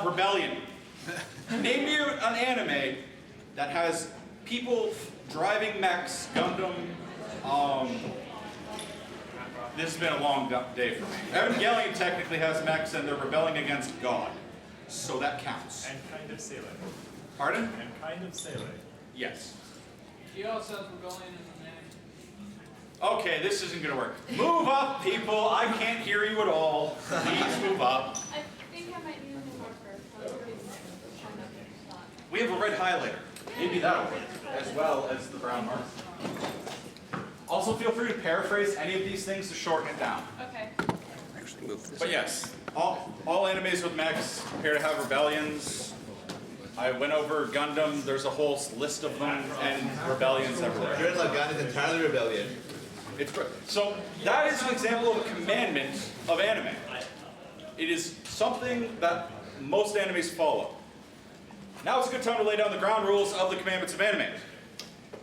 of rebellion. Name me an anime that has people driving mechs, Gundam. This has been a long day for me. Evangelion technically has mechs and they're rebelling against God. So that counts. And kind of sailor. Pardon? And kind of sailor. Yes. She also has rebellion in the name. Okay, this isn't gonna work. Move up, people. I can't hear you at all. Please move up. I think I might need a new marker. We have a red highlighter. Maybe that'll work, as well as the brown marker. Also, feel free to paraphrase any of these things to shorten it down. Okay. But yes, all animes with mechs appear to have rebellions. I went over Gundam. There's a whole list of them, and rebellions everywhere. Turns out God is entirely rebellion. It's so that is an example of a commandment of anime. It is something that most animes follow. Now it's a good time to lay down the ground rules of the commandments of anime.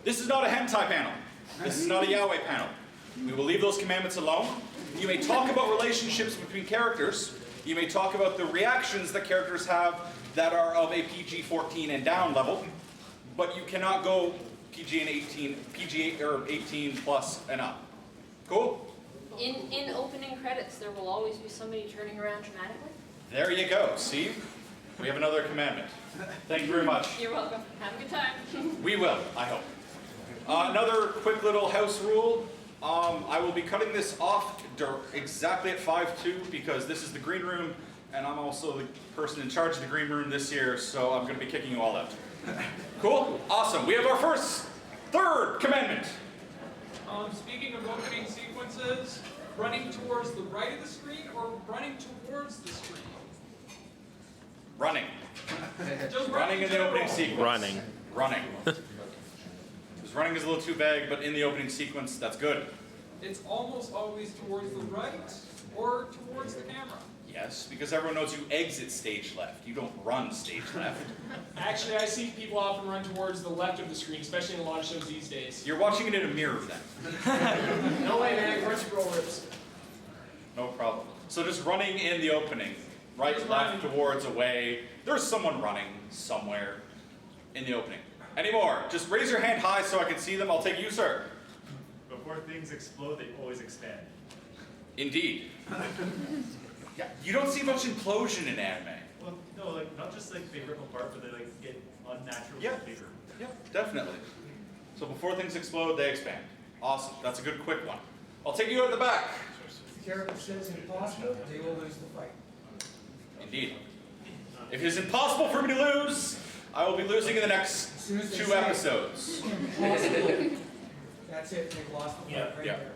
This is not a hentai panel. This is not a yaoi panel. We will leave those commandments alone. You may talk about relationships between characters. You may talk about the reactions that characters have that are of a PG-14 and down level, but you cannot go PG and 18, PG or 18 plus and up. Cool? In opening credits, there will always be somebody turning around dramatically. There you go. See? We have another commandment. Thank you very much. You're welcome. Have a good time. We will, I hope. Another quick little house rule. I will be cutting this off exactly at 5:02 because this is the green room and I'm also the person in charge of the green room this year, so I'm going to be kicking you all out. Cool? Awesome. We have our third commandment. Speaking of opening sequences, running towards the right of the screen or running towards the screen? Running. Just Running in the opening sequence. Running. Running. Because running is a little too vague, but in the opening sequence, that's good. It's almost always towards the right or towards the camera. Yes, because everyone knows you exit stage left. You don't run stage left. Actually, I see people often run towards the left of the screen, especially in a lot of shows these days. You're watching it in a mirror then. No way, man. Crunchyroll rips. No problem. So just running in the opening. Right, Just left, running. towards, away. There's someone running somewhere in the opening. Any more? Just raise your hand high so I can see them. I'll take you, sir. Before things explode, they always expand. Indeed. Yeah, you don't see much implosion in anime. Well, no, like not just like they rip apart, but they like get unnaturally Yeah. bigger. Yeah, definitely. So before things explode, they expand. Awesome. That's a good quick one. I'll take you at the back. If the character says impossible, they will lose the fight. Indeed. If it is impossible for me to lose, I will be losing in the next As soon as they 2 say episodes. impossible, that's it, they've lost the fight Yeah, right yeah. there.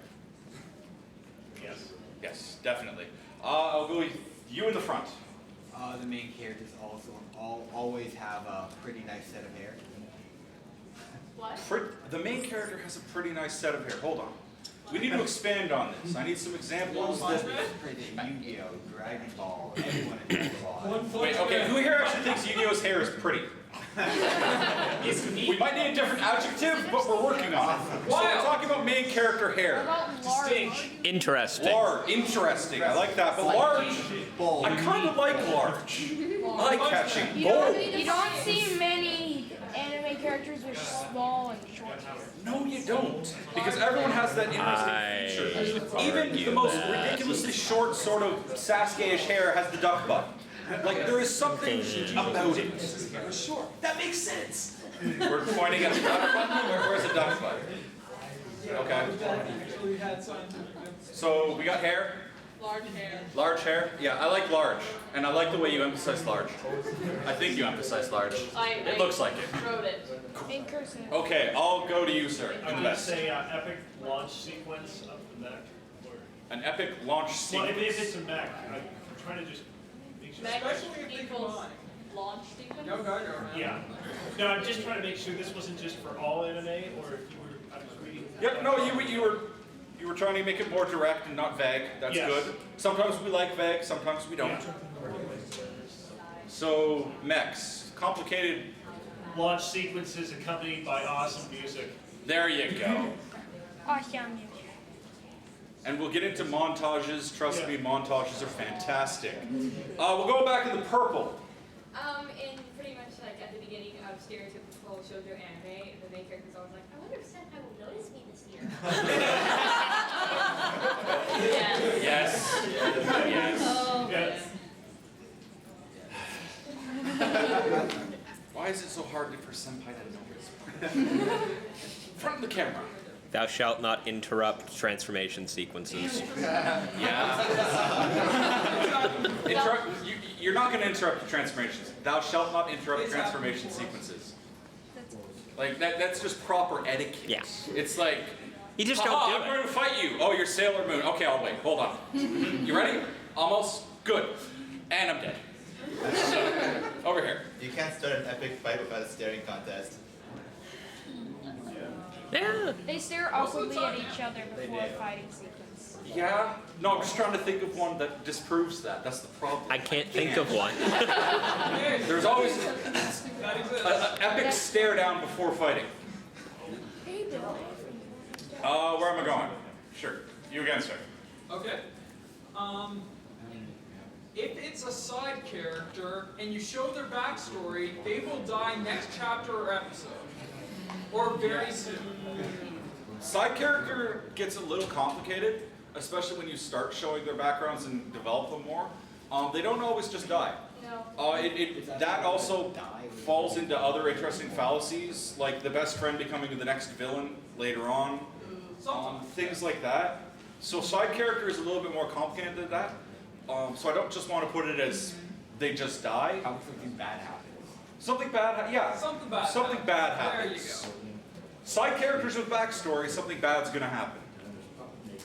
Yes. Yes, definitely. I'll go with you in the front. The main characters also always have a pretty nice set of hair. What? The main character has a pretty nice set of hair. Hold on. We need to expand on this. I need some examples that... Pretty Yu-Gi-Oh, Dragon Ball, everyone in Dragon Ball. Wait, okay, who here actually thinks Yu-Gi-Oh's hair is pretty? We might need a different adjective, but we're working on it. So we're talking about main charger hair. What about large? Interesting. Large, interesting, I like that. But large, I kind of like large. I like catching bold. You don't see many anime characters with small and short hair. No, you don't. Because everyone has that interesting feature. Even the most ridiculously short sort of Sasuke-ish hair has the duck butt. Like, there is something about it. Short. That makes sense. We're pointing at the duck butt? Where's the duck butt? Okay. Actually had scientific evidence. So, we got hair. Large hair. Large hair? Yeah, I like large. And I like the way you emphasize large. I think you emphasize large. It looks like it. Wrote it. In cursive. Okay, I'll go to you, sir. I'm In the gonna best. say epic launch sequence of the mech. Or, An epic launch well, sequence. if it's a mech, I'm trying to just make sure. Especially if they Equals combine. launch sequence. Go, go, go, man. Yeah. No, I'm just trying to make sure this wasn't just for all anime, or if you were, I was reading. Yep, no, you were trying to make it more direct and not vague. That's Yes. good. Sometimes we like vague, sometimes we don't. Yeah. So, mechs. Complicated. Launch sequences accompanied by awesome music. There you go. Awesome. And we'll get into montages. Trust me, montages are fantastic. We'll go back in the purple. In pretty much like at the beginning of stereotypical shoujo anime, the main character's always like, I wonder if Senpai will notice me this year. Yes. Yes. Oh, Yes. Why is it so hard for senpai to notice? Front of the camera. Thou shalt not interrupt transformation sequences. Yeah. You're not going to interrupt the transformations. Thou shalt not interrupt transformation sequences. Like that's just proper etiquette. Yeah. It's like, You just "Haha, don't I'm do going to fight you. Oh, you're Sailor Moon. Okay, I'll wait. Hold on. You ready? Almost. Good. And I'm dead. Over here. You can't start an epic fight without a staring contest. Yeah. They stare awkwardly at each other before a fighting sequence. Yeah. No, I'm just trying to think of one that disproves that. That's the problem. I can't think of one. There's always That exists. an epic stare down before fighting. Hey, Bill. Where am I going? Sure. You again, sir. Okay. If it's a side character and you show their backstory, they will die next chapter or episode. Or very soon. Side character gets a little complicated, especially when you start showing their backgrounds and develop them more. They don't always just die. No. That also falls into other interesting fallacies, like the best friend becoming the next villain later on. Things like that. So side character is a little bit more complicated than that. So I don't just want to put it as they just die. How something bad happens. Something bad, yeah. Something bad Something happens. bad There you happens. go. Side characters with backstory, something bad's gonna happen.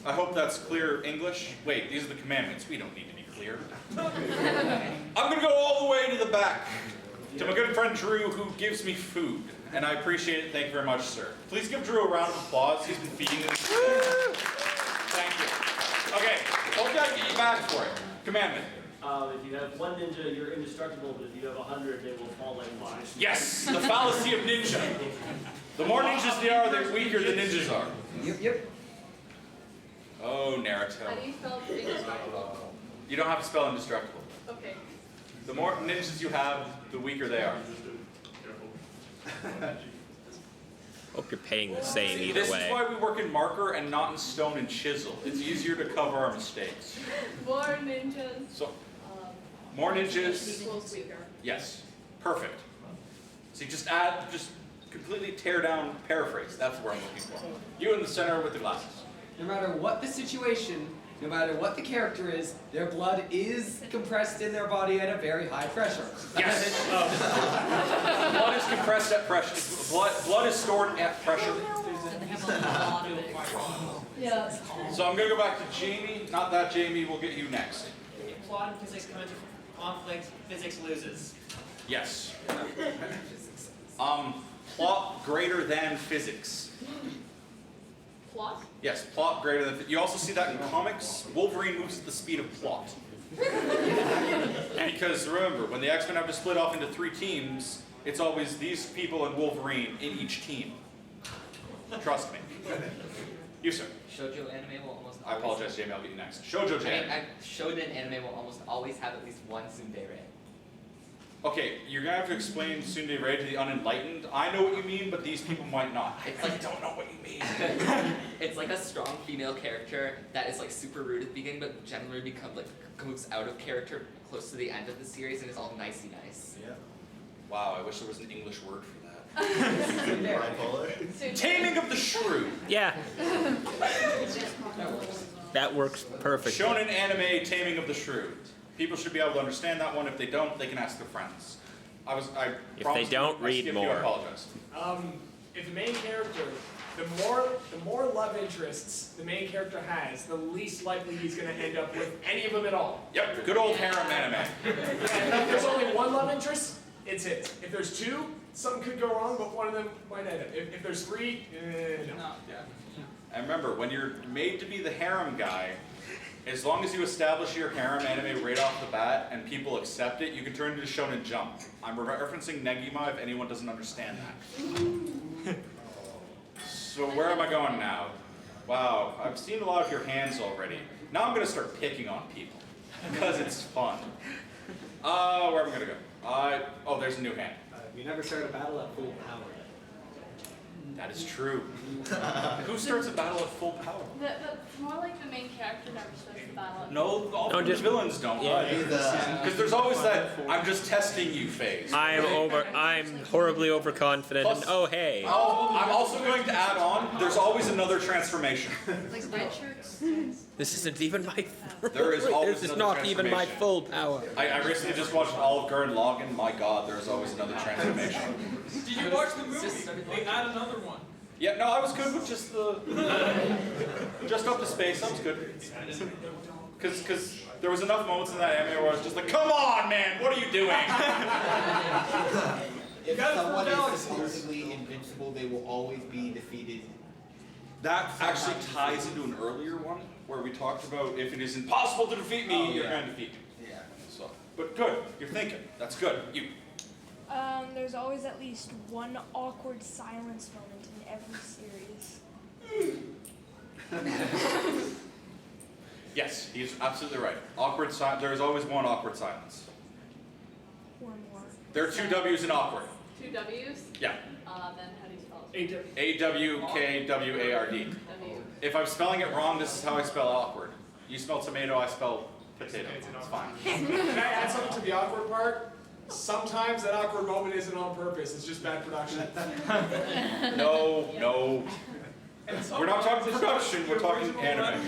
I hope that's clear English. Wait, these are the commandments. We don't need to be clear. I'm gonna go all the way to the back to my good friend Drew, who gives me food. And I appreciate it. Thank you very much, sir. Please give Drew a round of applause. He's been feeding us. Thank you. Okay, hope I get you back for it. Commandment. If you have one ninja, you're indestructible, but if you have 100, they will fall like flies. Yes, the fallacy of ninja. The more ninjas they are, the weaker the ninjas are. Yep. Oh, How Naruto. do you spell indestructible? You don't have to spell indestructible. Okay. The more ninjas you have, the weaker they are. Hope you're paying the same either This is way. why we work in marker and not in stone and chisel. It's easier to cover our mistakes. More ninjas. So, more ninjas. Equals weaker. Yes. Perfect. So you just completely tear down, paraphrase. That's where I'm looking for. You in the center with the glasses. No matter what the situation, no matter what the character is, their blood is compressed in their body at a very high pressure. Yes. Blood is compressed at pressure. Blood is stored at pressure. Yeah. So I'm going to go back to Jamie. Not that Jamie. We'll get you next. Plot and physics come into conflict, physics loses. Yes. Plot greater than physics. Plot? Yes, plot greater than. You also see that in comics. Wolverine moves at the speed of plot. Because remember, when the X-Men have to split off into 3 teams, it's always these people and Wolverine in each team. Trust me. You, sir. Shoujo anime will almost I always... apologize, Jamie. I'll get you next. Shoujo Jam. Shonen anime will almost always have at least one tsundere. Okay, you're gonna have to explain tsundere to the unenlightened. I know what you mean, but these people might not. It's like- I don't know what you mean. It's like a strong female character that is like super rude at the beginning, but generally moves out of character close to the end of the series and is all nicey nice. Yeah. Wow, I wish there was an English word for that. Bipolar. Taming of the Shrew. Yeah. That works perfectly. Shonen anime Taming of the Shrew. People should be able to understand that one. If they don't, they can ask their friends. I If promised they don't, you, I read skipped more. You, I apologize. If the main character, the more love interests the main character has, the least likely he's going to end up with any of them at all. Yep, good old harem anime. And if there's only one love interest, it's his. If there's 2, something could go wrong, but one of them might end up. If there's 3, no. And remember, when you're made to be the harem guy, as long as you establish your harem anime right off the bat and people accept it, you can turn it into Shonen Jump. I'm referencing Negima if anyone doesn't understand that. So where am I going now? Wow, I've seen a lot of your hands already. Now I'm going to start picking on people because it's fun. Where am I gonna go? Oh, there's a new hand. You never start a battle at full power. That is true. Who starts a battle at full power? More like the main character never starts the battle. No, all the villains don't. Yeah. Because there's always that "I'm just testing you" phase. I'm horribly overconfident. Plus- and oh hey. I'm also going to add on. There's always another transformation. Like red shirts. This isn't even my. There is always This is another not even my transformation. full power. I recently just watched all of Gurren Lagann. My God, there's always another transformation. Did you watch the movie? They add another one. Yeah, no, I was good with just the just up to space. I was good. Because there was enough moments in that anime where I was just like, come on, man, what are you doing? If Got it for someone is galaxies. supposedly invincible, they will always be defeated. That actually ties into an earlier one where we talked about if it is impossible to defeat me, you're going to defeat me. Yeah. So, but good, you're thinking. That's good. You. There's always at least one awkward silence moment in every series. Yes, he's absolutely right. Awkward silence. There is always one awkward silence. Or more. There are two W's in awkward. 2 W's? Yeah. Then how do you spell it? A-W-K-W-A-R-D. W. If I'm spelling it wrong, this is how I spell awkward. You spell tomato, I spell potato. It's fine. Can I add something to the awkward part? Sometimes that awkward moment isn't on purpose, it's just bad production. No. We're not talking production, we're talking anime.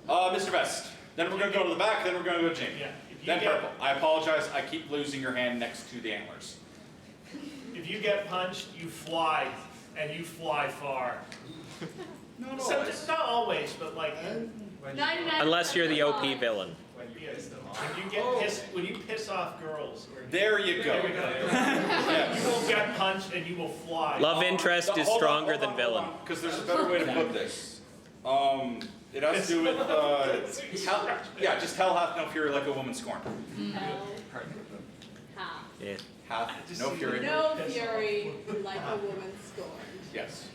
Mr. Best. Then we're going to go to the back, then we're going to go to Jamie. Yeah. If you Then get- purple. I apologize, I keep losing your hand next to the antlers. If you get punched, you fly, and you fly far. No, So just not always, but like 99. Unless you're the OP villain. when you piss off girls. There you go. There we go. Yes. You will get punched and you will fly. Love interest is stronger than villain. Because there's a better way to put this. It has to do with, just hell hath no fury like a woman scorned. Ha. Yeah. Hath no fury. No fury like a woman scorned. Yes.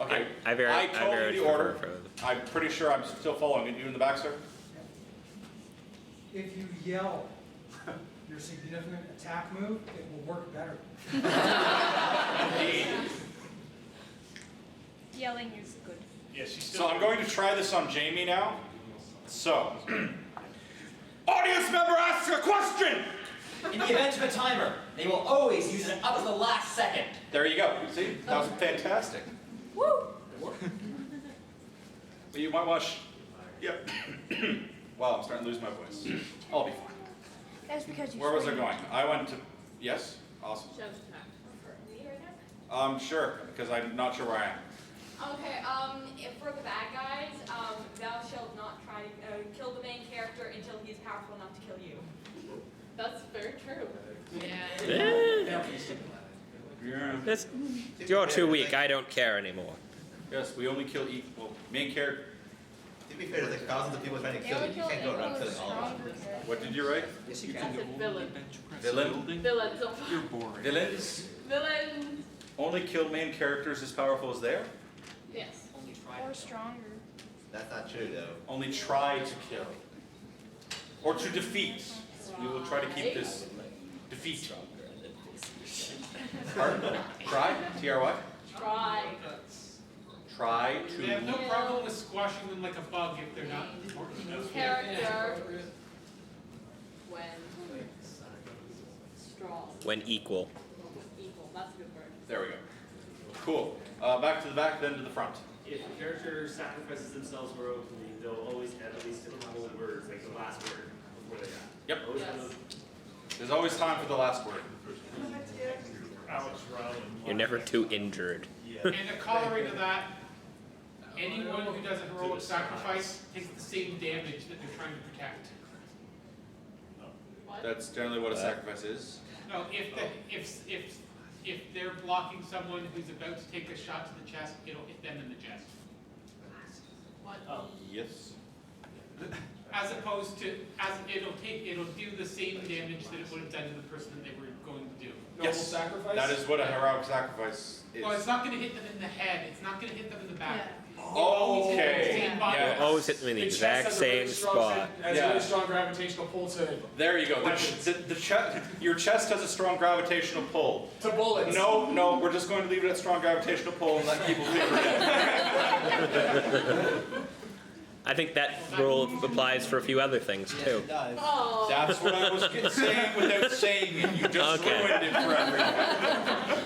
Okay. I told very you the much order. prefer I'm pretty sure I'm still following. You in the back, sir? If you yell your significant attack move, it will work better. Indeed. Yelling is good. Yeah, she's still. So I'm going to try this on Jamie now. So, audience member asks a question. In the event of a timer, they will always use it up to the last second. There you go. See, that was fantastic. Woo! But you might want to. Yep. Wow, I'm starting to lose my voice. I'll be fine. That's because you. Where was I going? I went to. Yes. Awesome. Shows attack for me right now. Sure, because I'm not sure where I am. Okay, if for the bad guys, thou shalt not try to kill the main character until he's powerful enough to kill you. That's very true. Yeah. Yeah. You're too weak. I don't care anymore. Yes, we only kill main character. To be fair, there's like thousands of people trying to kill you. You can't go around killing all of them. What did you write? I said villain. Villain. Villains. You're boring. Villains Villains. only kill main characters as powerful as they are. Yes. Or stronger. That's not true though. Only try to kill. Or to defeat. We will try to keep this defeat. Pardon? Try? T-R-Y? Try. Try to. They have no problem with squashing them like a bug if they're not important enough. Character. When strong. When equal. Equal. That's a good word. There we go. Cool. Back to the back, then to the front. If a character sacrifices themselves heroically, they'll always add at least a couple of words, like the last word before they die. Yep. Always Yes. have those- There's always time for the last word. Alex Rowland. You're never too injured. And a corollary to that, anyone who does a heroic sacrifice takes the same damage that they're trying to protect. What? That's generally what a sacrifice is. No, if they're blocking someone who's about to take a shot to the chest, it'll hit them in the chest. What? Oh. Yes. As opposed to, it'll do the same damage that it would have done to the person that they were going to do. Noble Yes. sacrifice? That is what a heroic sacrifice is. Well, it's not going to hit them in the head. It's not going to hit them in the back. Okay. Yeah. Always hit them in the exact same spot. Has a really strong gravitational pull to There you go. weapons. Your chest has a strong gravitational pull. To bullets. No, we're just going to leave it at strong gravitational pull and let people figure it out. I think that rule applies for a few other things too. Oh. That's what I was saying without saying it. You just ruined it for everyone.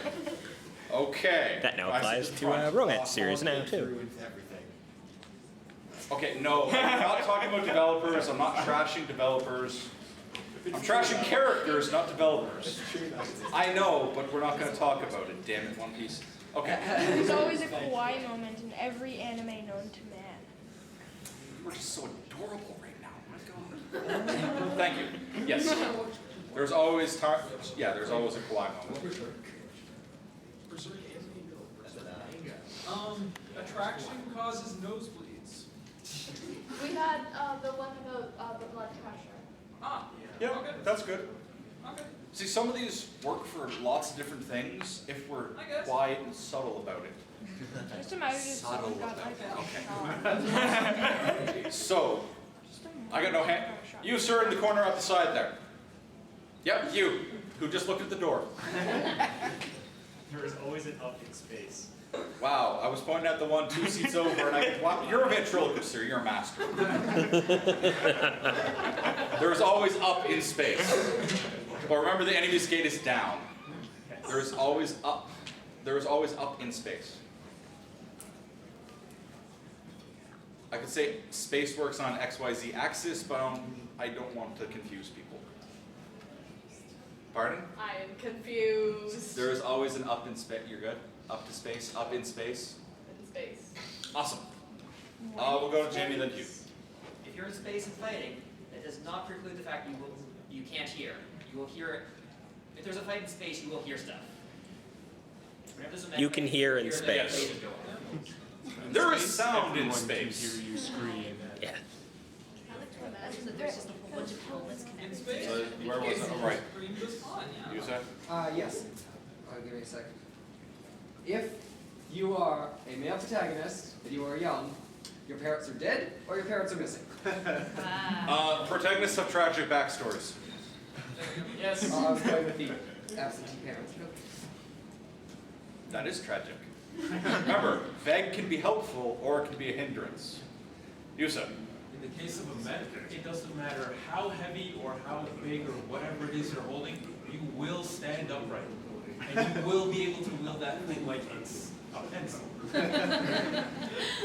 Okay. That now I see applies the to front. a romance series now too. Okay, no, I'm not talking about developers. I'm not trashing developers. I'm trashing characters, not developers. I know, but we're not going to talk about it. Damn it, One Piece. Okay. There's always a kawaii moment in every anime known to man. We're just so adorable right now. Oh my god. Thank you. Yes. There's always there's always a kawaii moment. Attraction causes nosebleeds. We had the one about the blood pressure. Ah. Yeah, Okay. that's good. Okay. See, some of these work for lots of different things if we're I guess. quiet and subtle about it. Just imagine if someone got like Okay. So, I got no hand. You, sir, in the corner up the side there. Yep, you, who just looked at the door. There is always an up in space. Wow, I was pointing at the one 2 seats over, and wow, you're a ventriloquist, you're a master. There's always up in space. But remember, the enemy's gate is down. There is always up. There is always up in space. I could say space works on XYZ axis, but I don't want to confuse people. Pardon? I am confused. There is always an up in space. You're good? Up to space, up in space. In space. Awesome. We'll go to Jamie, then you. If you're in space and fighting, that does not preclude the fact you can't hear. You will hear. If there's a fight in space, you will hear stuff. Whenever there's a You can hear in the space. lasers go off. There is sound in space. Hear you scream. Yeah. I like to imagine that there's just a whole bunch of helmets connected. In space. So, where was it? Oh, right. Scream just fine, yeah. You said? Yes. Give me a second. If you are a male protagonist and you are young, your parents are dead or your parents are missing. Protagonists have tragic backstories. Yes. I was going with the absentee parents. That is tragic. Remember, vague can be helpful or it can be a hindrance. Yusa. In the case of a med, it doesn't matter how heavy or how big or whatever it is you're holding, you will stand upright. And you will be able to wield that thing like it's a pencil.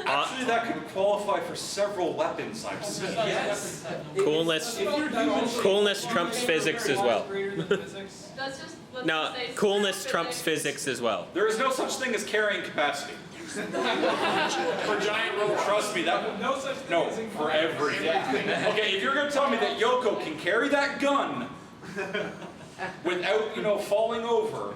Actually, that could qualify for several weapons I've seen. Yes. Coolness trumps physics as well. Let's just No, say coolness trumps physics as well. There is no such thing as carrying capacity. For giant robots. Trust me, that No such thing no, as in for everything. Okay, if you're gonna tell me that Yoko can carry that gun without, falling over.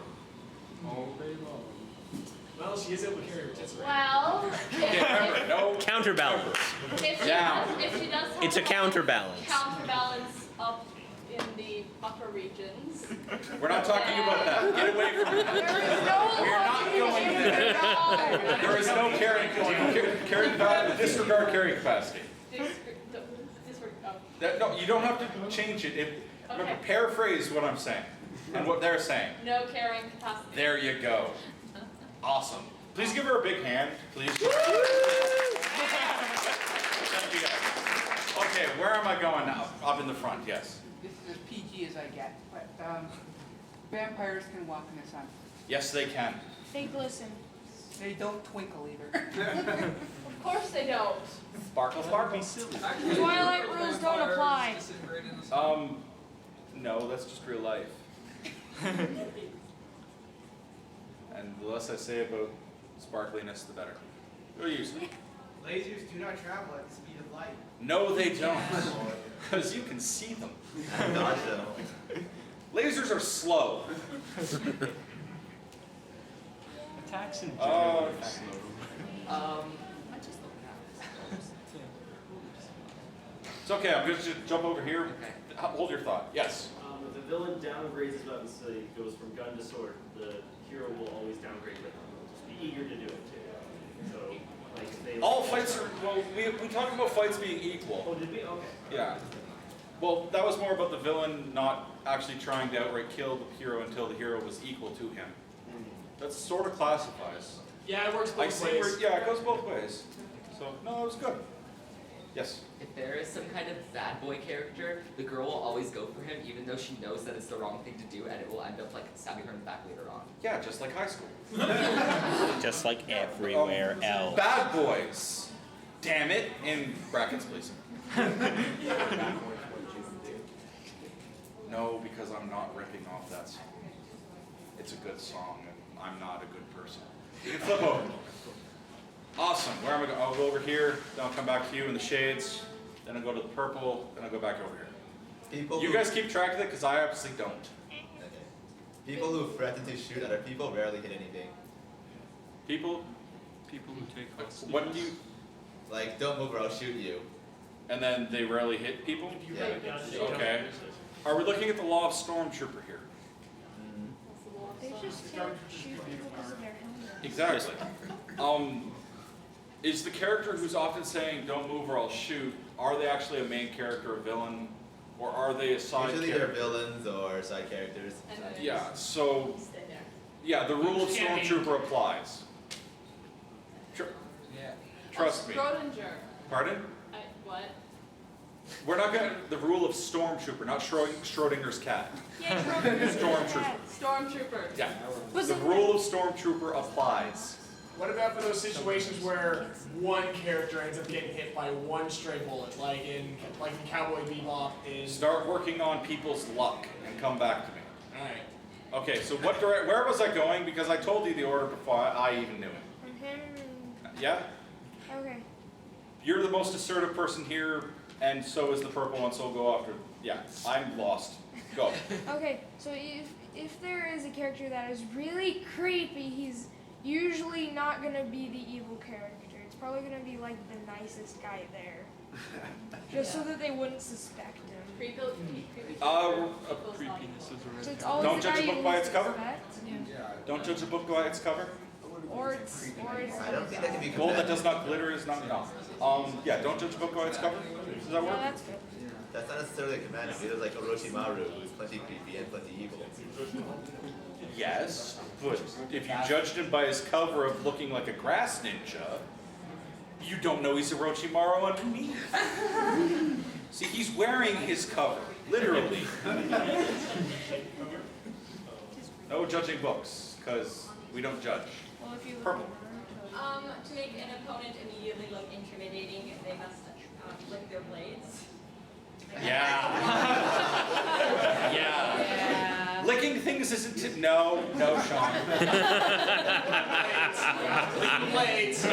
Well, she is able to carry her tits around. Well, Remember, no Counterbalance. if she Down. does have It's a counterbalance. counterbalance up in the upper regions. We're not talking about that. Get away from it. We're not going there. There is no carrying disregard carrying capacity. No, you don't have to change it. Remember, paraphrase what I'm saying and what they're saying. No carrying capacity. There you go. Awesome. Please give her a big hand, please. Thank you guys. Okay, where am I going now? Up in the front, yes. This is as PG as I get, but vampires can walk in the sun. Yes, they can. They glisten. They don't twinkle either. Of course they don't. Sparkle, sparkle. Twilight rules don't apply. No, that's just real life. And the less I say about sparkliness, the better. Who are you, sir? Lasers do not travel at the speed of light. No, they don't. Because you can see them. Dodge them. Lasers are slow. Attacks in general. It's okay, I'm going to jump over here. Hold your thought. Yes. If the villain downgrades his weapons, so he goes from gun to sword, the hero will always downgrade with them. Just be eager to do it too. So, Like if they All fights are, well, we talked about fights being equal. Oh, did we? Okay. Yeah. Well, that was more about the villain not actually trying to outright kill the hero until the hero was equal to him. That sort of classifies. Yeah, it works I both see ways. where, yeah, it goes both ways. So, no, it was good. Yes? If there is some kind of bad boy character, the girl will always go for him even though she knows that it's the wrong thing to do and it will end up like stabbing her in the back later on. Yeah, just like high school. Just like everywhere else. Bad boys. Damn it. In brackets, please. No, because I'm not ripping off that song. It's a good song, and I'm not a good person. You can flip over. Awesome. Where am I going? I'll go over here, then I'll come back to you in the shades, then I'll go to the purple, then I'll go back over here. You guys keep track of it, because I obviously don't. Okay. People who threaten to shoot other people rarely hit anything. People who take what do you... Like, don't move or I'll shoot you. And then they rarely hit people? Yeah. Okay. Are we looking at the law of Stormtrooper here? They just can't shoot people because of their helmet. Exactly. Is the character who's often saying, don't move or I'll shoot, are they actually a main character or villain? Or are they a side Usually character? they're villains or side characters. Yeah, so, yeah, the rule of Stormtrooper applies. Yeah. Trust me. Schrodinger. Pardon? What? We're not going to, the rule of Stormtrooper, not Schrodinger's cat. Yeah, Schrodinger's Stormtrooper. cat. Stormtrooper. Yeah. The rule of Stormtrooper applies. What about for those situations where one character ends up getting hit by one stray bullet, like in Cowboy Bebop? Start working on people's luck and come back to me. All right. Okay, so where was I going? Because I told you the order before I even knew it. From him. Yeah? Okay. You're the most assertive person here, and so is the purple one, so we'll go after. Yeah, I'm lost. Go. Okay, so if there is a character that is really creepy, he's usually not gonna be the evil character. It's probably gonna be like the nicest guy there, just so that they wouldn't suspect him. Creepy. Creepiness is So it's already. always Don't the guy judge a you book by least its cover? suspect. Don't judge a book by its cover. Or it's. I don't think that can be Gold that does not glitter is not enough. Yeah, don't judge a book by its cover. Does that work? No, that's good. That's not necessarily a command. It's like Orochimaru, who's plenty creepy and plenty evil. Yes, but if you judged him by his cover of looking like a grass ninja, you don't know he's Orochimaru underneath. See, he's wearing his cover, literally. No judging books, because we don't judge. Well, if you Purple. To make an opponent immediately look intimidating, they must lick their blades. Yeah. Yeah. Licking things isn't. No, Sean. Licking blades.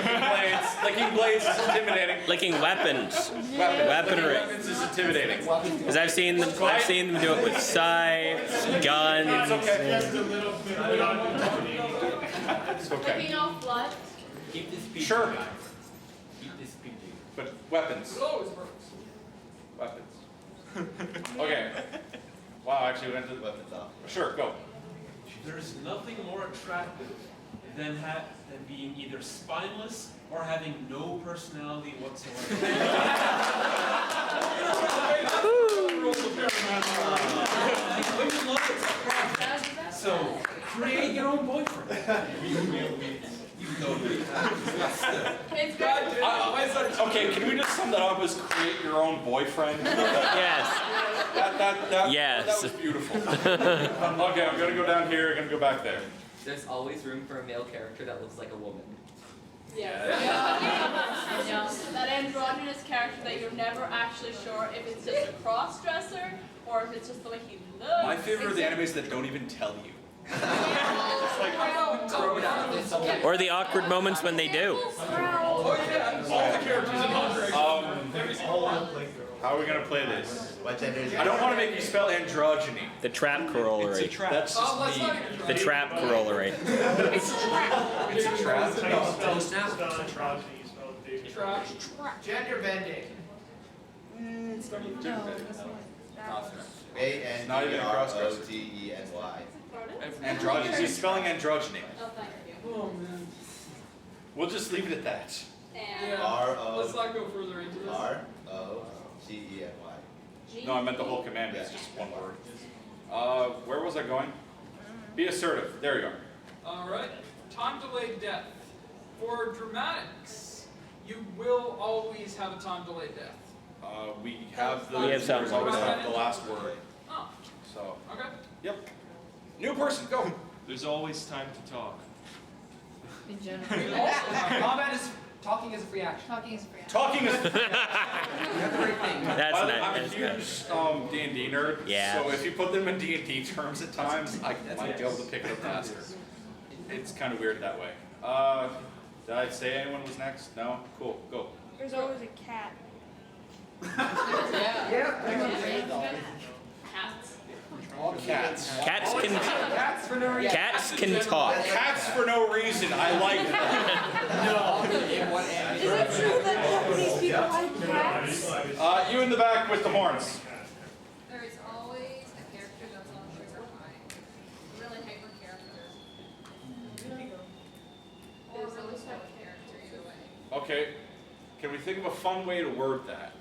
Licking blades is intimidating. Licking weapons. Weaponry. Weaponry. Weapons is intimidating. Because I've seen them do it with scythes, guns. It's okay. Licking off blood. Keep this PG, Sure. guys. Keep this PG. But weapons. It always works. Weapons. Okay. Wow, actually we went to the Weapons off. Sure, go. There's nothing more attractive than being either spineless or having no personality whatsoever. Women love it. So create your own boyfriend. You know me. It's good. Okay, can we just sum that up as create your own boyfriend? Yes. Yes. That was beautiful. Okay, I'm gonna go down here, I'm gonna go back there. There's always room for a male character that looks like a woman. Yeah. That androgynous character that you're never actually sure if it's just a cross-dresser or if it's just the way he looks. My favorite are the animes that don't even tell you. Or the awkward moments when they do. Oh yeah, all the characters in Hunter. How are we gonna play this? What gender is I don't want to make you spell androgyny. The trap corollary. That's just me. The trap corollary. It's a trap. Gender bending. A-N-D-R-O-G-E-N-Y. Androgyny. He's spelling androgyny. Oh, thank you. We'll just leave it at that. And Let's not go further into this. ROCENY. No, I meant the whole command. It's just one word. Where was I going? Be assertive. There you are. All right. Time delayed death. For dramatics, you will always have a time delayed death. We have the. We have some. There's always the last word. Oh. So. Okay. Yep. New person, go. There's always time to talk. In general. We also have combat is talking is a free action. Talking is free. Talking is. That's a great thing. That's I'm nice. a huge D&D nerd. Yeah. So if you put them in D&D terms at times, I might be able to pick it up faster. It's kind of weird that way. Did I say anyone was next? No? Cool. Go. There's always a cat. Cats. Cats. Cats can. Cats for no reason. Cats can talk. Cats for no reason. I like that. Is it true that Japanese people like cats? You in the back with the horns. There is always a character that's on sugar high. Really hyper character. There's always a character either way. Okay. Can we think of a fun way to word that?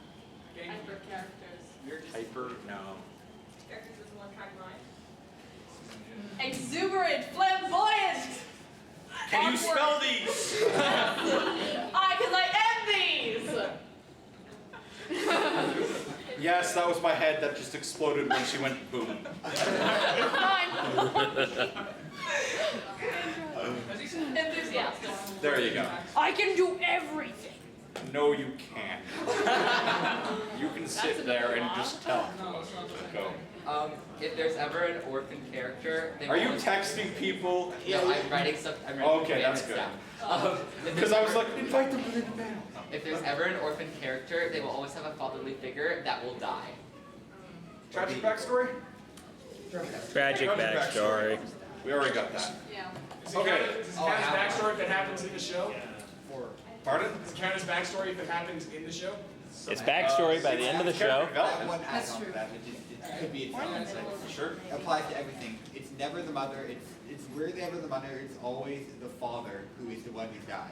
Hyper characters. Hyper? No. Characters is one track mind. Exuberant, flamboyant. Can you spell these? Because I am these. Yes, that was my head that just exploded when she went boom. Enthusiastic. There you go. I can do everything. No, you can't. You can sit there and just tell. Go. If there's ever an orphan character, they Are you won't- texting people? No, I'm writing stuff. I'm writing Okay, that's commandments good. down. Because I was like, invite them to the panel. If there's ever an orphan character, they will always have a fatherly figure that will die. Tragic backstory? Tragic backstory. We already got that. Yeah. Okay. Does it count as backstory if it happens in the show? Pardon? Does it count as backstory if it happens in the show? It's backstory by the end of the show. One That's add-on true. to that, which is, it could be its own thing. Sure. Applies to everything. It's never the mother, it's rarely the mother, it's always the father who is the one who dies.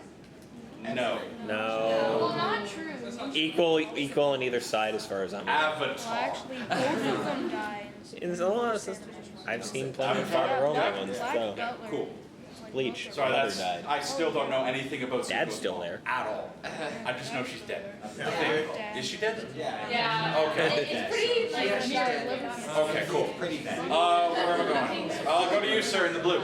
No. No. Well, not true. Equal on either side as far as I'm aware. Well, Avatar. actually, both of them died. In a lot of systems, I've seen plenty of father only ones. Black So. Butler. Cool. Bleach. Sorry, Mother that's, died. I still don't know anything about Dad's Zuko's still mom there. at all. I just know she's dead. Dead. Is she dead? Yeah. Okay. It's pretty like Okay, cool. Pretty bad. Where am I going? I'll go to you, sir, in the blue.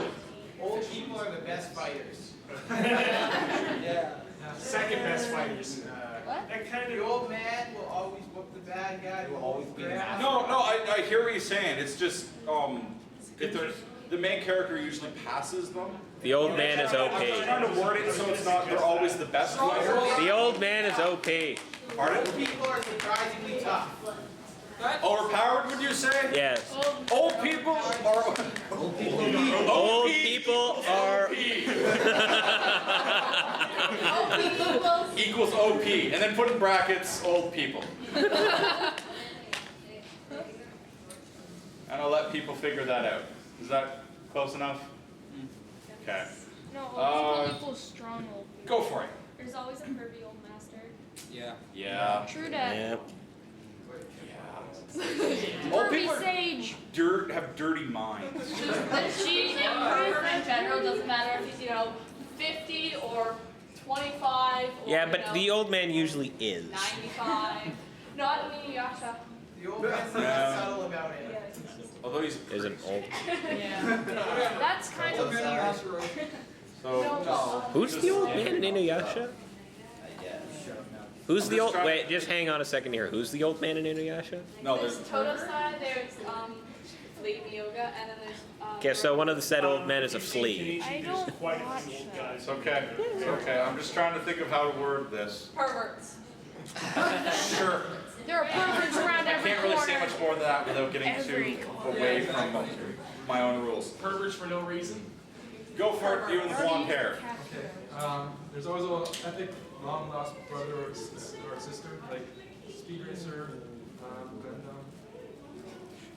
Old people are the best fighters. Yeah. Second best fighters. That kind of the old man will always whoop the bad guy. Will always be the master. No, I hear what you're saying. It's just, if there's, the main character usually passes them. The old man is I'm just trying OP. to word it so it's not, they're always the best fighter. The old man is OP. Pardon? People are surprisingly tough. Overpowered, would you say? Yes. Old people are... Old people are. Equals OP, and then put in brackets, old people. And I'll let people figure that out. Is that close enough? Okay. No, old people equals strong old people. Go for it. There's always a pervy old master. Yeah. Yeah. True that. Yeah. Old Pervy people sage. have dirty minds. She in general doesn't matter if he's 50 or 25 or Yeah, but the old man usually is. 95. Not Inuyasha. The old man's Yeah. subtle about it. Although he's Isn't old. Yeah. That's kind of So, Who's the old man in Inuyasha? Who's the old? Wait, just hang on a second here. Who's the old man in Inuyasha? no, There's there's... Totosai, there's Lady Miyoga, and then there's Okay, so one of the said old men is a flea. I don't watch that. It's okay. It's okay. I'm just trying to think of how to word this. perverts. Sure. There are perverts around I every can't really say corner. much more than that without getting Every too away from my own rules. Perverts for no reason. Go for it, you and the blonde hair. There's always a epic long lost brother or sister, like Speed Racer, Gundam.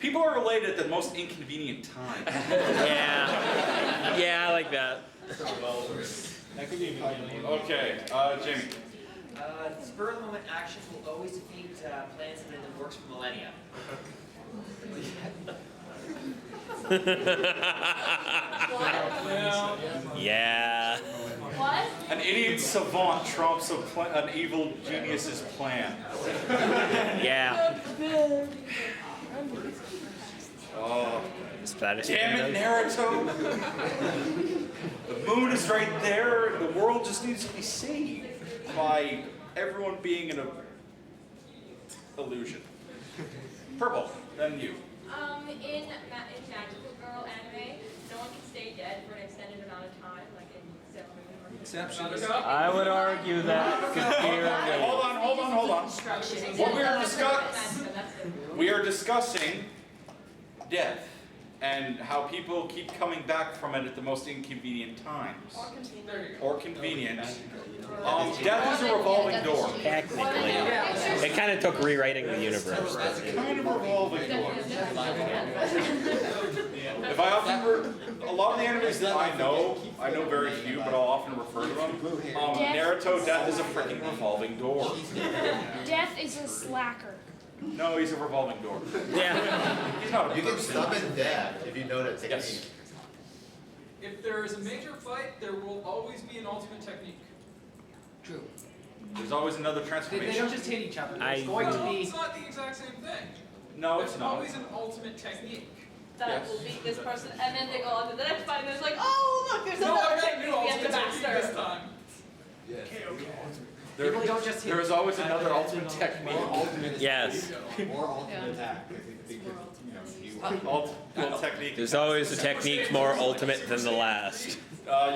People are related at the most inconvenient time. Yeah. Yeah, I like that. That could be Okay, Jamie. Spur of the moment actions will always defeat plans that have been in the works for millennia. Yeah. What? An idiot savant trumps an evil genius's plan. Yeah. Oh. Spanish. Damn it, Naruto! The moon is right there. The world just needs to be saved by everyone being in a illusion. Purple, then you. In Magical Girl anime, no one can stay dead for an extended amount of time, like in Sailor Moon or Exceptions. I would argue that could be Hold on. What we are discussing death and how people keep coming back from it at the most inconvenient times. Or convenient. Death is a revolving door. Technically. It kind of took rewriting the universe. Kind of a revolving door. If I often, a lot of the animes that I know very few, but I'll often refer to them. Naruto, death is a freaking revolving door. Death is a slacker. No, he's a revolving door. Yeah. He's not a You can person. summon death if you know that technique. Yes. If there is a major fight, there will always be an ultimate technique. True. There's always another They transformation. don't just hit each other. I- It's going to No, be. it's not the exact same thing. No, it's There's not. always an ultimate technique. that Yes. will beat this person, and then they go on to the next fight, and there's like, oh look, there's No, I another got technique new we have to ultimate technique this master. time. People don't just hit. There is always another ultimate technique. Yes. More ultimate attack. I think Ultimate technique. There's always a technique more ultimate than the last.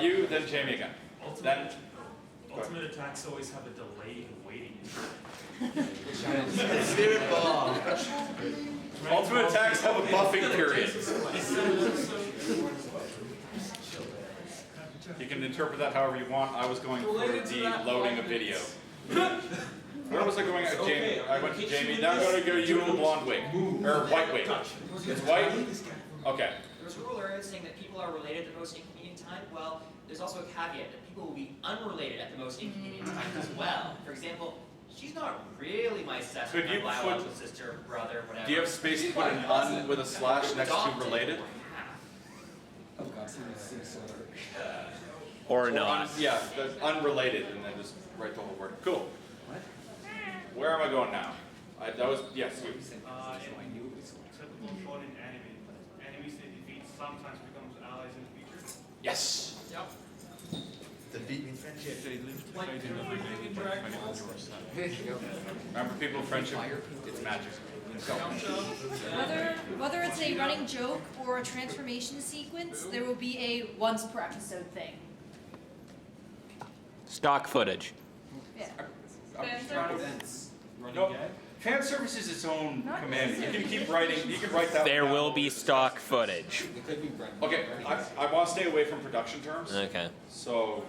You, then Jamie again. Then. Ultimate attacks always have a delay in waiting. Ultimate attacks have a buffing period. You can interpret that however you want. I was going for the loading of video. Where was I going? Jamie. I went to Jamie. Now I'm going to go you in the blonde wig. Or white wig. It's white? Okay. There was a rule earlier saying that people are related at the most inconvenient time. Well, there's also a caveat that people will be unrelated at the most inconvenient time as well. For example, she's not really my sister, Could you my biological sister, brother, whatever. Do you have space to put an un with a slash next to related? Or not. Yeah, the unrelated, and then just write the whole word. Cool. Where am I going now? That was, yes, you. Typical shonen anime. Enemies they defeat sometimes becomes allies in the future. Yes. Yep. Defeat means friendship. Remember, people of friendship, it's magic. Go. Whether it's a running joke or a transformation sequence, there will be a once per episode thing. Stock footage. Yeah. No, fan service is its own command. You can keep writing. You can write that. There down. will be stock footage. Okay, I want to stay away from production terms. Okay. So,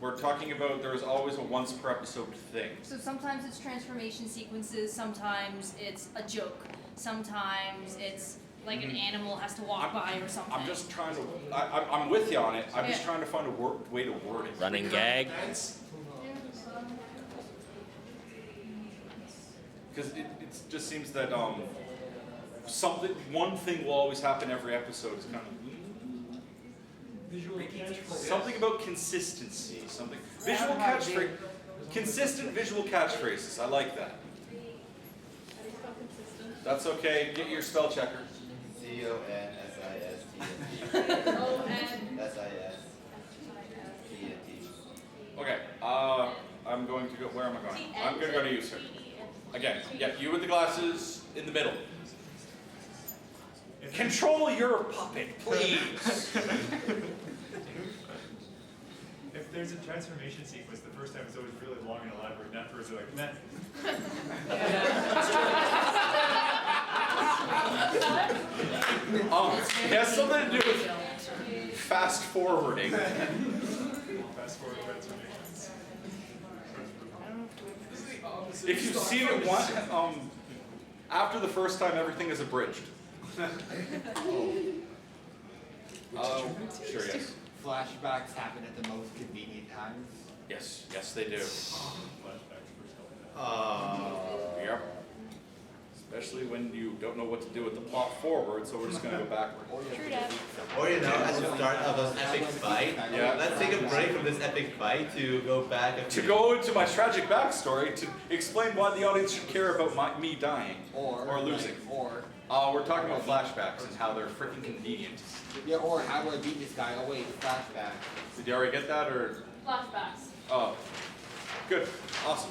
we're talking about there is always a once per episode thing. So sometimes it's transformation sequences, sometimes it's a joke, sometimes it's like an animal has to walk by or something. I'm just trying to. I'm with you on it. I'm just Yeah. trying to find a way to word it. Running gag. Because it just seems that one thing will always happen every episode. Is kind of something about consistency. Something visual catchphrase. Consistent visual catchphrases. I like that. That's okay. Get your spell checker. CONSISTENT. Okay. I'm going to go. Where am I going? I'm going to go to you, sir. Again. Yeah. You with the glasses in the middle. Control your puppet, please. If there's a transformation sequence, the first time it's always really long and elaborate, and afterwards they're like, meh. It has something to do with fast forwarding. Fast forward transformations. If you've seen it once, after the first time, everything is abridged. Sure, yes. Flashbacks happen at the most convenient times. Yes, yes, they do. Yep. Especially when you don't know what to do with the plot forward, so we're just gonna go backward. True that. Or at the start of an epic fight. Yeah. Let's take a break from this epic fight to go back and To go into my tragic backstory to explain why the audience should care about me dying or losing. We're talking about flashbacks and how they're freaking convenient. Yeah, or how do I beat this guy? Oh wait, flashback. Did you already get that, or? Flashbacks. Oh, good, awesome.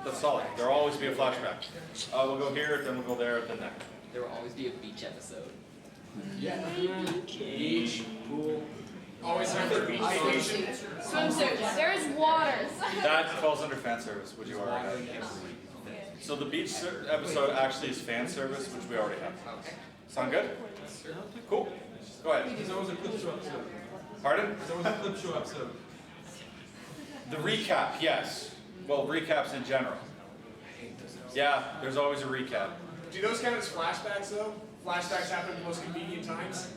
That's solid. There'll always be a flashback. We'll go here, then we'll go there, then there. There will always be a beach episode. Yeah. Beach, pool. Always remember beach station. Swimsuits. There's water. That falls under fan service, which you already have. So the beach episode actually is fan service, which we already have. Sound good? Cool. Go ahead. There's always a clip show episode. Pardon? There's always a clip show episode. The recap, yes. Well, recaps in general. Yeah, there's always a recap. Do those count as flashbacks though? Flashbacks happen at the most convenient times?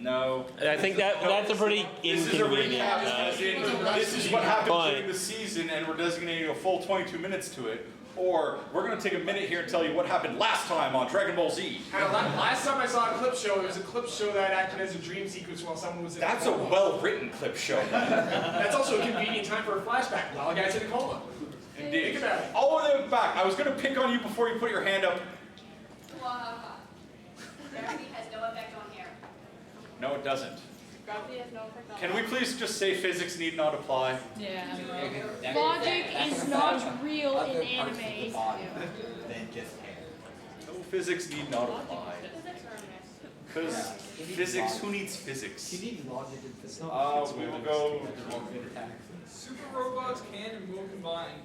No. I think that's a pretty This is a inconvenient. recap, as in, this is what happened Fine. during the season, and we're designating a full 22 minutes to it. Or we're going to take a minute here and tell you what happened last time on Dragon Ball Z. Last time I saw a clip show, it was a clip show that acted as a dream sequence while someone was in That's a a coma. well-written clip show. That's also a convenient time for a flashback while a guy's in a coma. Indeed. Think about it. All the way back. I was going to pick on you before you put your hand up. Gravity has no effect on hair. No, it doesn't. Gravity has no effect on Can we please just say physics need not apply? Yeah. Logic is not real in anime. Then just hair. No, physics need not apply. Because physics, who needs physics? You need logic in physics. We will go. Super robots can and will combine.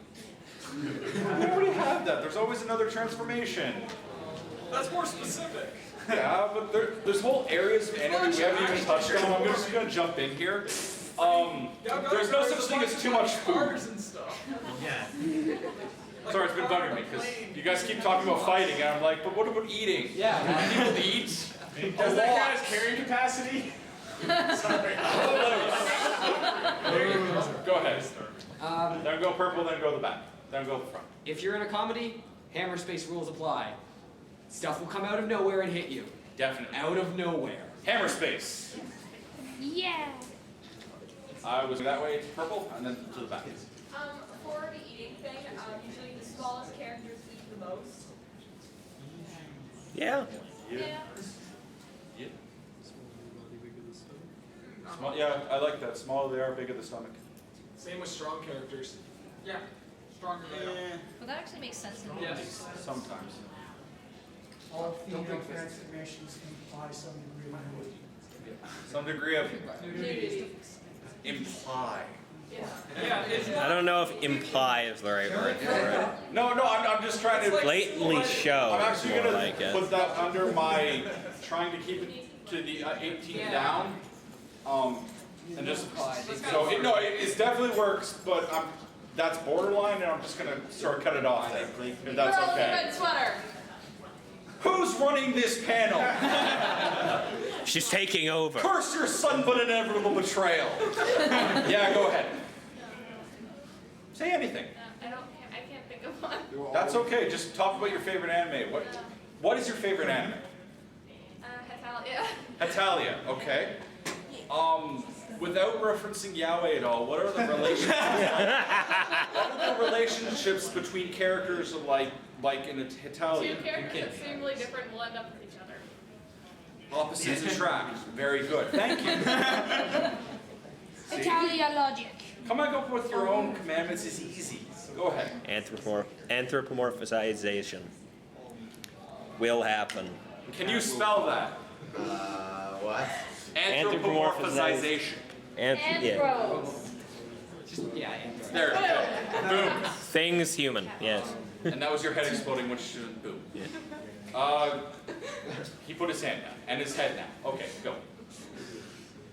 We already have that. There's always another transformation. That's more specific. Yeah, but there's whole areas of anime we haven't even touched on. I'm just going to jump in here. There's no such thing as too much food. Cars and stuff. Yeah. Sorry, it's been bugging me because you guys keep talking about fighting, and I'm like, but what about eating? Yeah. People to eat. Does that count as carrying capacity? Sorry. Go ahead. Then go purple, then go the back. Then go the front. If you're in a comedy, hammer space rules apply. Stuff will come out of nowhere and hit you. Definitely. Out of nowhere. Hammer space. Yeah. I was that way to purple, and then to the back. For the eating thing, usually the smallest characters eat the most. Yeah. Yeah. Small, yeah, I like that. Smaller they are, bigger the stomach. Same with strong characters. Yeah. Stronger they are. Well, that actually makes sense. Yes. Sometimes. All female transformations imply some degree of nudity. Some degree of Nudity. imply. Yeah, it's I don't know if imply is the right word for it. No, I'm just trying to Blatantly show I'm is actually more gonna like it. put that under my trying to keep it to the 18 down. And just so it definitely works, but that's borderline, and I'm just gonna sort of cut it off there, if that's Girl in the okay. red sweater. Who's running this panel? She's taking over. Curse your son, but inevitable betrayal. Yeah, go ahead. Say anything. I can't think of one. That's okay. Just talk about your favorite anime. What is your favorite anime? Hetalia. Hetalia. Okay. Without referencing Yaoi at all, what are the relationships? What are the relationships between characters like in Hetalia? Two characters extremely different will end up with each other. Opposites attract. Very good. Thank you. Italia logic. Coming up with your own commandments is easy. Go ahead. Anthropomorphization will happen. Can you spell that? What? Anthropomorphization. Yeah. There. Boom. Things human. Yes. And that was your head exploding, which shouldn't boom. He put his hand down and his head now. Okay, go.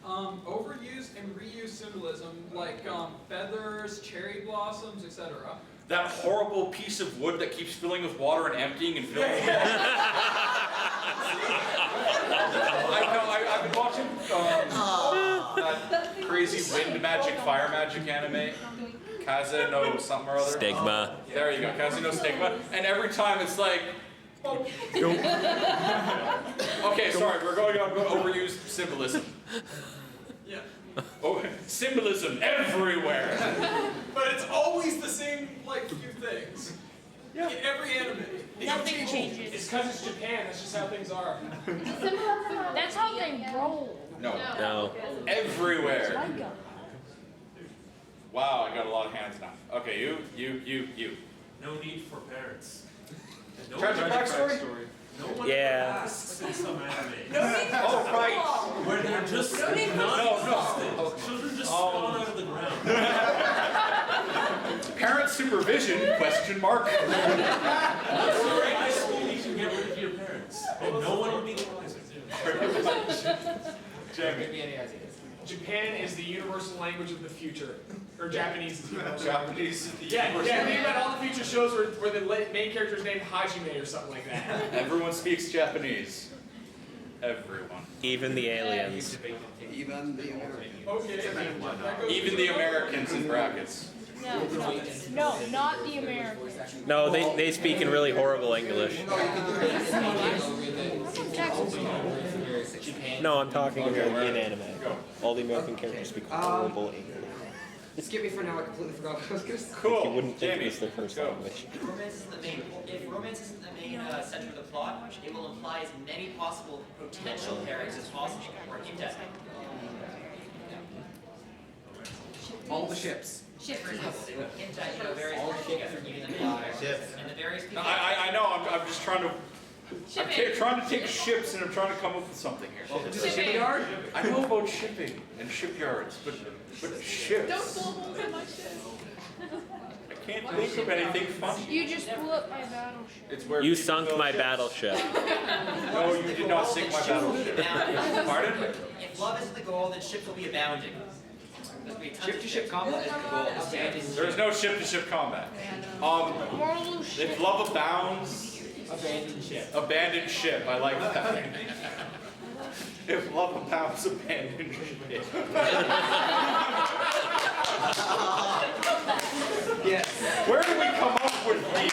Overused and reused symbolism like feathers, cherry blossoms, etc. That horrible piece of wood that keeps filling with water and emptying and filling with water. I've been watching that crazy wind magic, fire magic anime. Kaze no something or other. Stigma. There you go, Kaze no stigma. And every time it's like, okay, sorry, we're going on overused symbolism. Yeah. Oh, symbolism everywhere. But it's always the same, like, few things. Yeah. In every anime. Nothing changes. It's because it's Japan. That's just how things are. That's how they roll. No. Everywhere. Wow, I got a lot of hands now. Okay, you. No need for parents. No Tragic backstory? No one Yeah. asks in some anime. Oh, right. Where they're just not existent. Children just spawn out of the ground. Parent supervision, question mark. That's right. High school, you can get rid of your parents. And no one will be the wiser. Jamie. Japan is the universal language of the future. Or Japanese is the universal Japanese is the Yeah, universal think about all the future shows where the main character is named Hajime or something like that. Everyone speaks Japanese. Everyone. Even the aliens. Even the Americans. Okay. Even the Americans in brackets. No, not the Americans. No, they speak in really horrible English. No, I'm talking in anime. All the American characters speak horrible English. Skip me for now, I completely forgot what I was going to say. Cool. You wouldn't think Jamie, it was their first language. Romance isn't the main. If romance isn't the main center of the plot, it will imply as many possible potential pairings as possible, or hint at them. All the ships. For example, it would hint at various ships from even the main characters, and the various people. I know, I'm just trying to... I'm trying to take ships and I'm trying to come up with something here. Shipyard? I know about shipping and shipyards, but ships. Don't blow holes in my ship. I can't think of anything funny. You just blew up my battleship. It's where You people sunk build my ships. battleship. No, you did not sink my battleship. Pardon? If love isn't the goal, then ships will be abounding. Ship-to-ship combat is the goal. There's no ship-to-ship combat. If love abounds... Abandoned ship, I like that. If love abounds, abandoned ship. Yes. Where do we come up with these?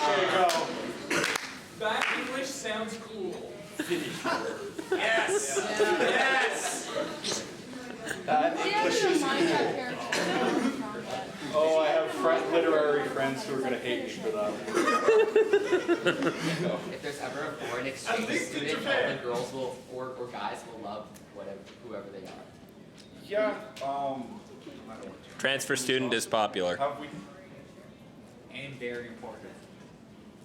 There you go. That English sounds cool. Yes! Yes! That English is cool. Oh, I have literary friends who are going to hate me for that. If there's ever a foreign exchange student, all the girls will, or guys will love whoever they are. Yeah, Transfer student is popular. have we... And very important.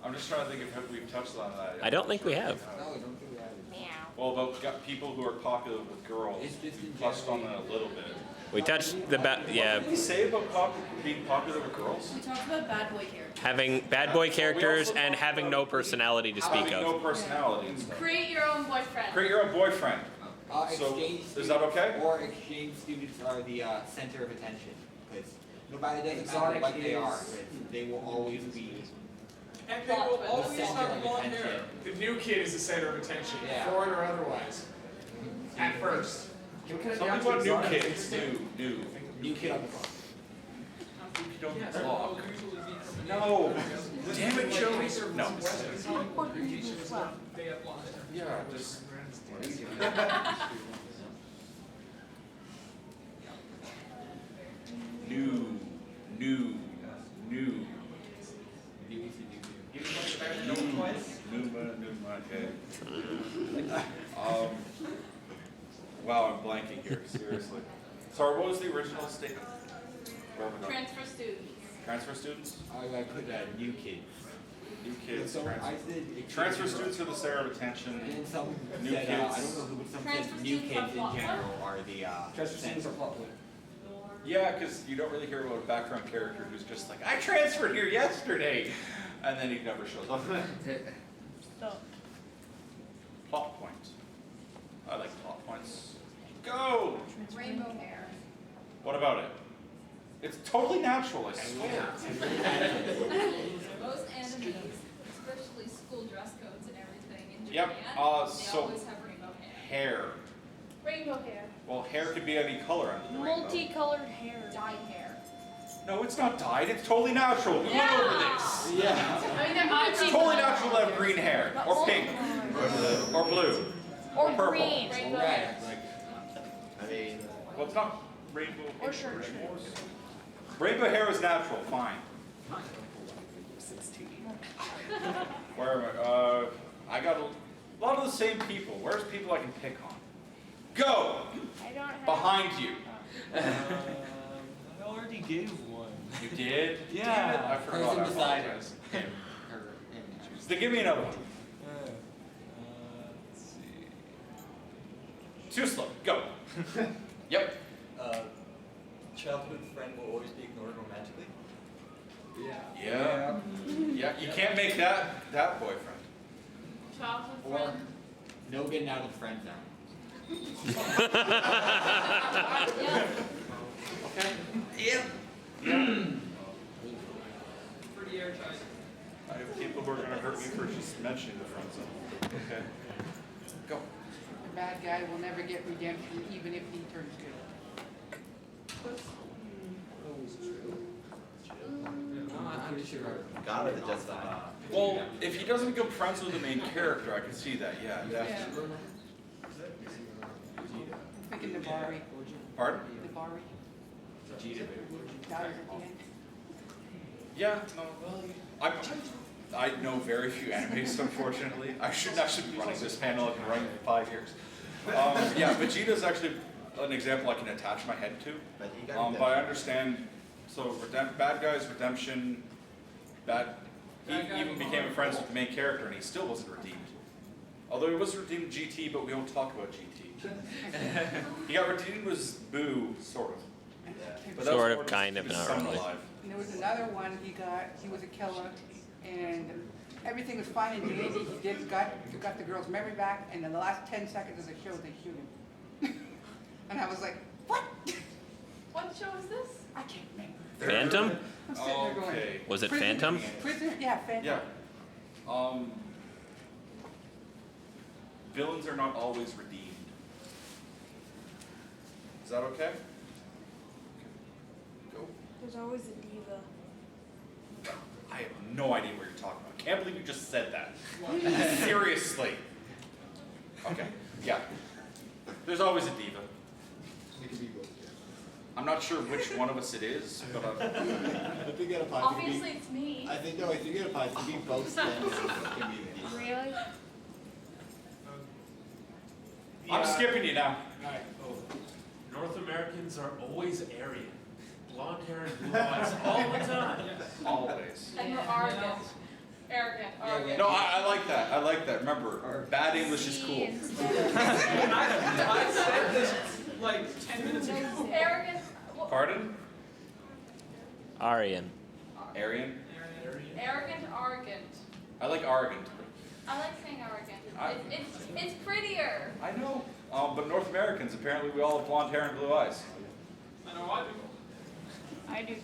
I'm just trying to think if we've touched on that. I don't think we have. No, I don't think we have. Well, about people who are popular with girls. It's just in Touched on general. that a little bit. We touched the yeah, What did we say about being popular with girls? We talked about bad boy characters. having bad boy characters and having no personality to speak Having no of. personality and stuff. Create your own boyfriend. Create your own boyfriend. So, Exchange is that okay? Or exchange students are the center of attention. Because no matter doesn't matter Exotic what they is- are, they will always be And they will the always center have of blonde hair. attention. The new kid is the center of attention, Yeah. foreign or otherwise. At first. Something about new kids. New. New kid on the block. You don't talk. No. Damn it, Joey. No. They have blonde hair. Yeah, just... New. Okay. Wow, I'm blanking here, seriously. Sorry, what was the original statement? Transfer students. Transfer students? I put new kids. New kids. So transfer. I said Transfer students are the center of attention. And some New said, kids. I don't know who, but some said new kids in general are the Transfer students are plot point. Yeah, because you don't really hear about a background character who's just like, I transferred here yesterday, and then he never shows up. Plot points. I like plot points. Go! Rainbow hair. What about it? It's totally natural, I swear. Most animes, especially school dress codes and everything in Yep, Japan, they so always have rainbow hair. hair. Rainbow hair. Well, hair could be any color under the rainbow. Multicolored hair. Dyed hair. No, it's not dyed. It's totally natural. We went over this. I mean, they're It's totally natural to have green hair, or pink, or blue, Or purple, green. Rainbow Red. hair. I mean, Well, it's not rainbow. Or short. Rainbow hair is natural. Fine. Where am I? I got a lot of the same people. Where's people I can pick on? Go! I don't have. Behind you. I already gave one. You did? Yeah. Damn it, I forgot. Person I beside apologize. him. Then give me another one. Let's see. Too slow. Go. Yep. Childhood friend will always be ignored romantically. Yeah. Yeah. You can't make that boyfriend. Childhood Or friend. no getting out of the friend zone. Okay. Yep. Pretty airtight. I have people who are going to hurt me for just mentioning the friend zone. Okay. Go. The bad guy will never get redemption even if he turns good. I'm pretty sure. God with the just fine. Well, if he doesn't become friends with the main character, I can see that. Yeah. Definitely. I'm thinking the Bari. Pardon? The Bari. Dies at the end. Yeah. No. I know very few animes, unfortunately. I should be running this panel. I've been running for 5 years. Yeah, Vegeta's actually an example I can attach my head to. But you got But I understand. So bad guys, redemption, he even became friends with the main character, and he still wasn't redeemed. Although he was redeemed in GT, but we don't talk about GT. He got redeemed with Boo, sort of. But that was Sort of, more just kind of, he was not summoned really. alive. And there was another one he was a killer, and everything was fine and dandy. He got the girl's memory back, and in the last 10 seconds of the show, they shoot him. And I was like, what? What show is this? I can't remember. Phantom? I'm sitting there going, Okay. Was it Prison- Phantom? Prison, yeah, Phantom. Yeah. Villains are not always redeemed. Is that okay? Go. There's always a diva. I have no idea what you're talking about. Can't believe you just said that. Seriously. Okay. Yeah. There's always a diva. It could be both. I'm not sure which one of us it is, but I think it applies. Obviously, it's me. I think it applies. It could be both genders. It can be the Really? I'm skipping you now. North Americans are always Aryan. Blonde hair and blue eyes all the time. Always. And we're arrogant. Arrogant. No, I like that. I like that. Remember, bad English is cool. I said this like 10 minutes ago. Arrogant. Pardon? Aryan. Aryan? Arrogant, arrogant. I like arrogant. I like saying arrogant. It's prettier. I know. But North Americans, apparently we all have blonde hair and blue eyes. I know I do. I do too.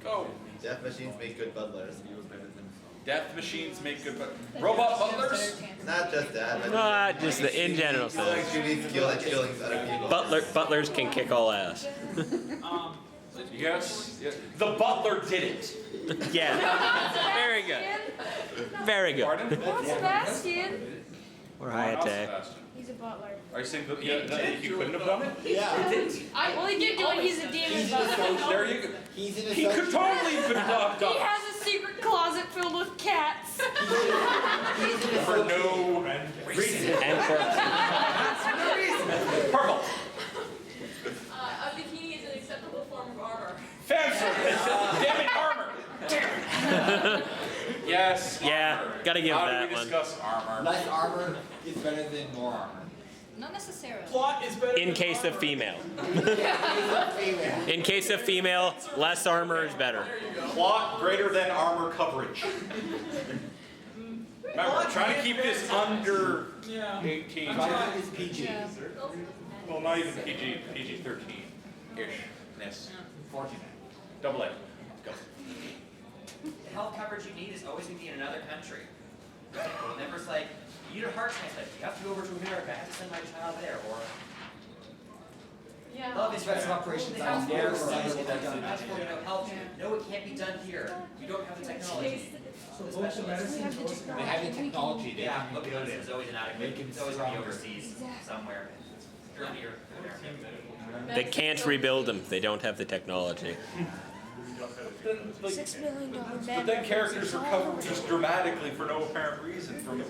Go. Death machines make good butlers. Death machines make good robot butlers? Not just that, but Not just the in general you like sense. Judy's skill at killing other people. Butlers can kick all ass. Yes. The butler did it. Yeah. Very good. Very good. Pardon? Not Sebastian. Or Why not Hayate. Sebastian? He's a butler. Are you saying that he couldn't have done it? Yeah. Well, he did do it. He's a demon butler. There you go. He's in a He could totally have been locked He up has a secret closet filled with cats. for no reason. And for Purple. A bikini is an acceptable form of armor. Fan service. Damn it, armor. Yes. Yeah, armor. gotta give How that do we one. discuss armor? Less armor is better than more armor. Not necessarily. Plot is better in than case of armor. female. In case of female, less armor is better. Plot greater than armor coverage. Remember, I'm trying to keep this under 18. It's PG. Well, not even PG, PG-13-ish-ness. 14. Double A. Go. The health coverage you need is always going to be in another country. Never it's like, you need a heart transplant, you have to go over to America, I have to send my child there, or... Yeah. love these types of operations. I never see what they've done. Help. No, it can't be done here. You don't have the technology. So both the medicine and both the They have the technology. They Yeah, can but build medicine's it. always inadequate. It's always going to be overseas somewhere. Germany or America. They can't rebuild them. They don't have the technology. $6 million But then characters recover just dramatically for no apparent reason from the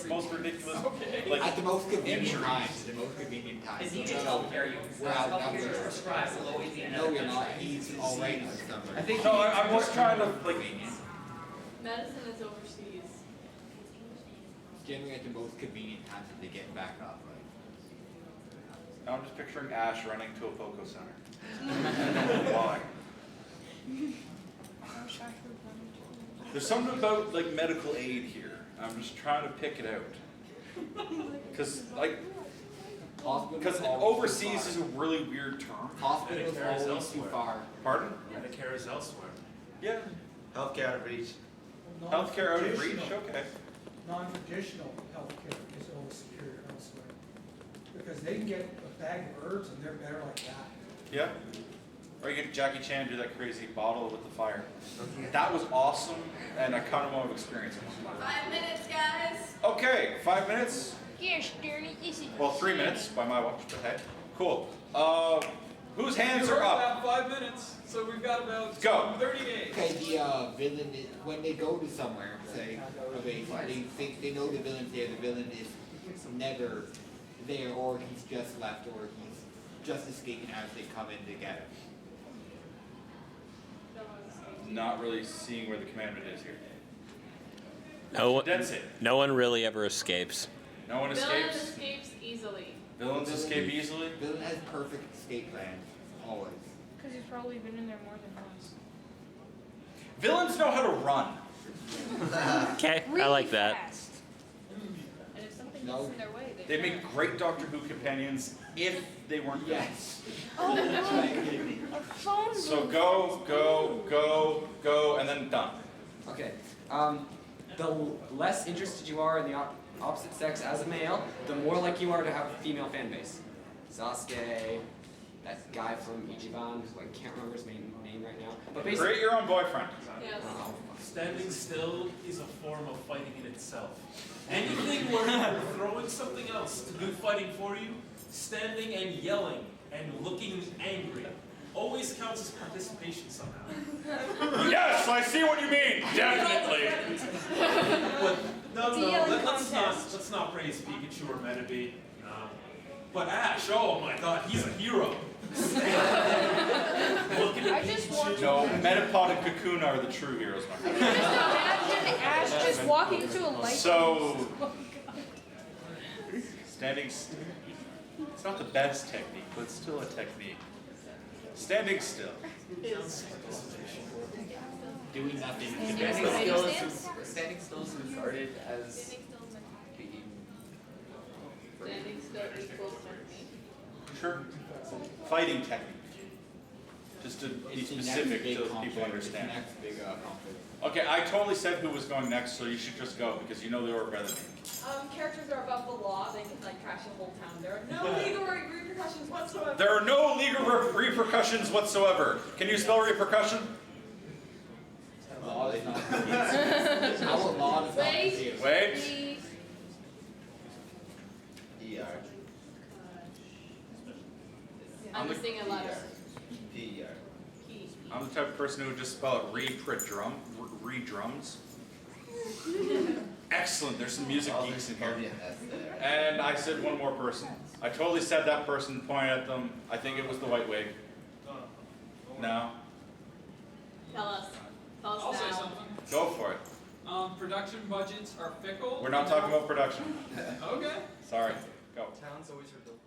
most ridiculous, like, At the most convenient injuries. times. The most convenient times. It's easy to help carry you. We're Help outnumbered. you prescribe will always be No, you're not. He's already outnumbered. I think No, I'm just trying to, like, Medicine is overseas. Generally at the most convenient times that they get back up, right? now I'm just picturing Ash running to a Poco Center. Why? There's something about, like, medical aid here. I'm just trying to pick it out. Because, like, because overseas is a really weird term. Hospitals Medicare is always too elsewhere. far. Pardon? Medicare is elsewhere. Yeah. Healthcare out of reach. Healthcare out of reach? Okay. Non-traditional healthcare is always superior elsewhere. Because they can get a bag of herbs and they're better like that. Yeah. Or you get Jackie Chan do that crazy bottle with the fire. That was awesome, and I kind of want to experience it. 5 minutes, guys. Okay, 5 minutes. Yes, dirty, easy. Well, 3 minutes by my watch, but hey. Cool. Whose hands You're are up? about 5 minutes, so we've got about Go. 30 days. Okay, the villain is, when they go to somewhere, say, a base, they think they know the villain's there, the villain is never there, or he's just left, or he's just escaping as they come in to get him. Not really seeing where the commandment is here. No one really ever escapes. No one Villain escapes. escapes easily. Villains escape easily. Villain has perfect escape plans, always. Because he's probably been in there more than once. Villains know how to run. Okay, I like that. Fast. And if something No. gets in their way, They make great Doctor Who companions if they weren't villains. Oh no! A phone So booth. go, and then done. Okay. The less interested you are in the opposite sex as a male, the more like you are to have a female fan base. Sasuke, that guy from Ichiban, who I can't remember his name right now. But basically, Create your own boyfriend. yes. Standing still is a form of fighting in itself. Anything where you're throwing something else to do fighting for you, standing and yelling and looking angry, always counts as participation somehow. Yes, I see what you mean. Definitely. But no, Yelling let's not praise Pikachu or Metabee. But Ash, oh my God, he's a hero. I just want No, Metapod and Cocoon are the true heroes, my friend. Just imagine Ash just walking into a light. So, standing. It's not the best technique, but it's still a technique. Standing still. Doing nothing. Standing still is regarded as being. Standing still equals technique. Sure. Fighting technique. Just to be It's the specific next big so that people conflict. It's the understand. next big conflict. Okay, I totally said who was going next, so you should just go because you know the order better than me. Characters are above the law. They can like trash the whole town. There are no legal repercussions whatsoever. There are no legal repercussions whatsoever. Can you spell repercussion? Law is not confused. How a law is not Wait. confused. Wait. ER. I'm missing a letter. PER. P. I'm the type of person who would just spell it re-drums. Excellent, there's some music geeks in here. Probably an S there. And I said one more person. I totally said that person, pointed at them. I think it was the white wig. No? Tell us. Tell us I'll say now. something. Go for it. Production budgets are fickle. We're not talking about production. Okay. Sorry. Go. towns always rebuilt.